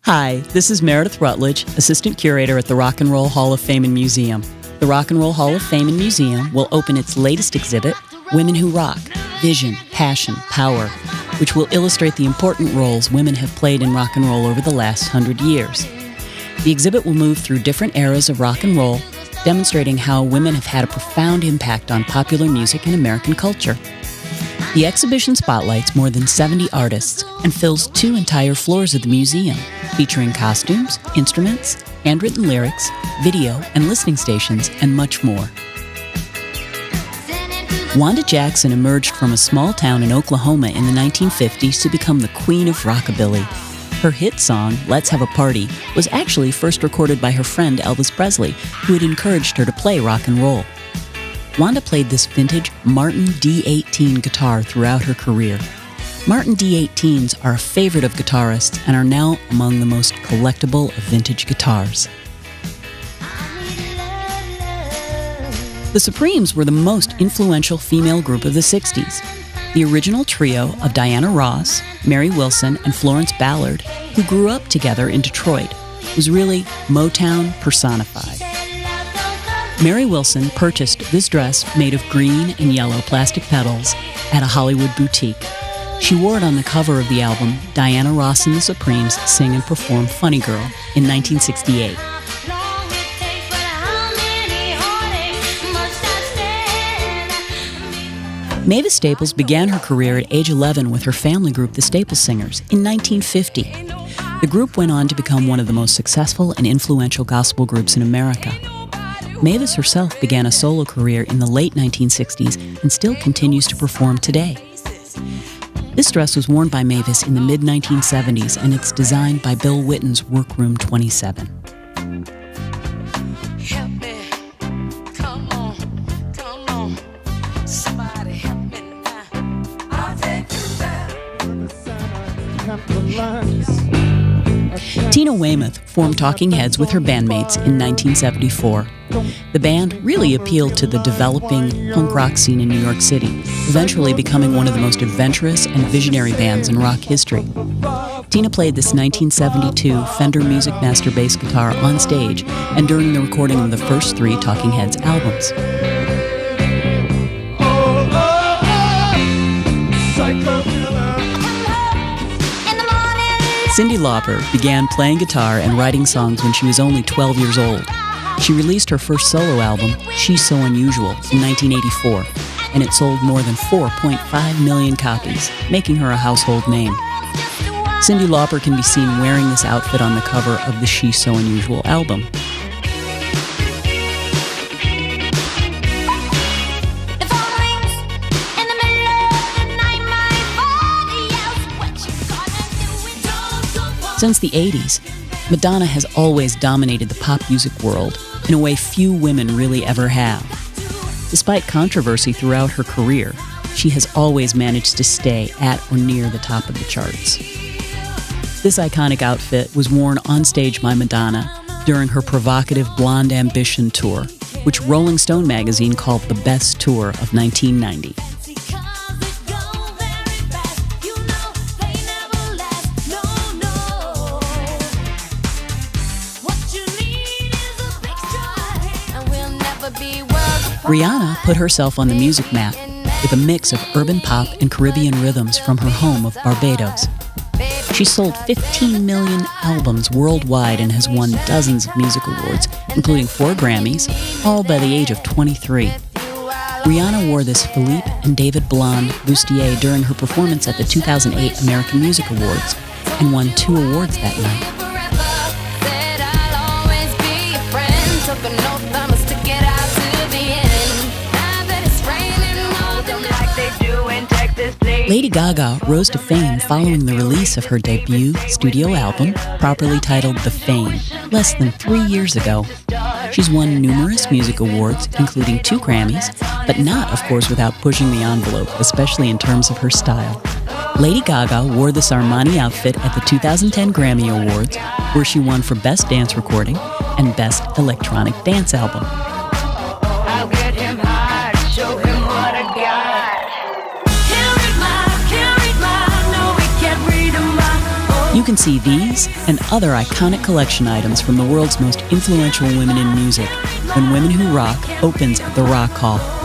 Hi, this is Meredith Rutledge, Assistant Curator at the Rock and Roll Hall of Fame and Museum. The Rock and Roll Hall of Fame and Museum will open its latest exhibit, Women Who Rock, Vision, Passion, Power, which will illustrate the important roles women have played in rock and roll over the last 100 years. The exhibit will move through different eras of rock and roll, demonstrating how women have had a profound impact on popular music and American culture. The exhibition spotlights more than 70 artists and fills 2 entire floors of the museum, featuring costumes, instruments, handwritten lyrics, video and listening stations, and much more. Wanda Jackson emerged from a small town in Oklahoma in the 1950s to become the queen of rockabilly. Her hit song, Let's Have a Party, was actually first recorded by her friend Elvis Presley, who had encouraged her to play rock and roll. Wanda played this vintage Martin D18 guitar throughout her career. Martin D18s are a favorite of guitarists and are now among the most collectible of vintage guitars. The Supremes were the most influential female group of the 60s. The original trio of Diana Ross, Mary Wilson, and Florence Ballard, who grew up together in Detroit, was really Motown personified. Mary Wilson purchased this dress made of green and yellow plastic petals at a Hollywood boutique. She wore it on the cover of the album Diana Ross and the Supremes Sing and Perform Funny Girl in 1968. Mavis Staples began her career at age 11 with her family group, the Staples Singers, in 1950. The group went on to become one of the most successful and influential gospel groups in America. Mavis herself began a solo career in the late 1960s and still continues to perform today. This dress was worn by Mavis in the mid-1970s, and it's designed by Bill Witten's Workroom 27. Help me. Come on. Somebody help me now. I'll take you there. Tina Weymouth formed Talking Heads with her bandmates in 1974. The band really appealed to the developing punk rock scene in New York City, eventually becoming one of the most adventurous and visionary bands in rock history. Tina played this 1972 Fender Music Master bass guitar on stage and during the recording of the first 3 Talking Heads albums. Cyndi Lauper began playing guitar and writing songs when she was only 12 years old. She released her first solo album, She's So Unusual, in 1984, and it sold more than 4.5 million copies, making her a household name. Cyndi Lauper can be seen wearing this outfit on the cover of the She's So Unusual album. Since the 80s, Madonna has always dominated the pop music world in a way few women really ever have. Despite controversy throughout her career, she has always managed to stay at or near the top of the charts. This iconic outfit was worn on stage by Madonna during her provocative Blonde Ambition tour, which Rolling Stone magazine called the best tour of 1990. Rihanna put herself on the music map with a mix of urban pop and Caribbean rhythms from her home of Barbados. She sold 15 million albums worldwide and has won dozens of music awards, including 4 Grammys, all by the age of 23. Rihanna wore this Philippe and David Blonde bustier during her performance at the 2008 American Music Awards and won 2 awards that night. Lady Gaga rose to fame following the release of her debut studio album, properly titled The Fame, less than 3 years ago. She's won numerous music awards, including 2 Grammys, but not, of course, without pushing the envelope, especially in terms of her style. Lady Gaga wore this Armani outfit at the 2010 Grammy Awards, where she won for Best Dance Recording and Best Electronic Dance Album. I'll get him high, show him what I got. You can see these and other iconic collection items from the world's most influential women in music when Women Who Rock opens at the Rock Hall.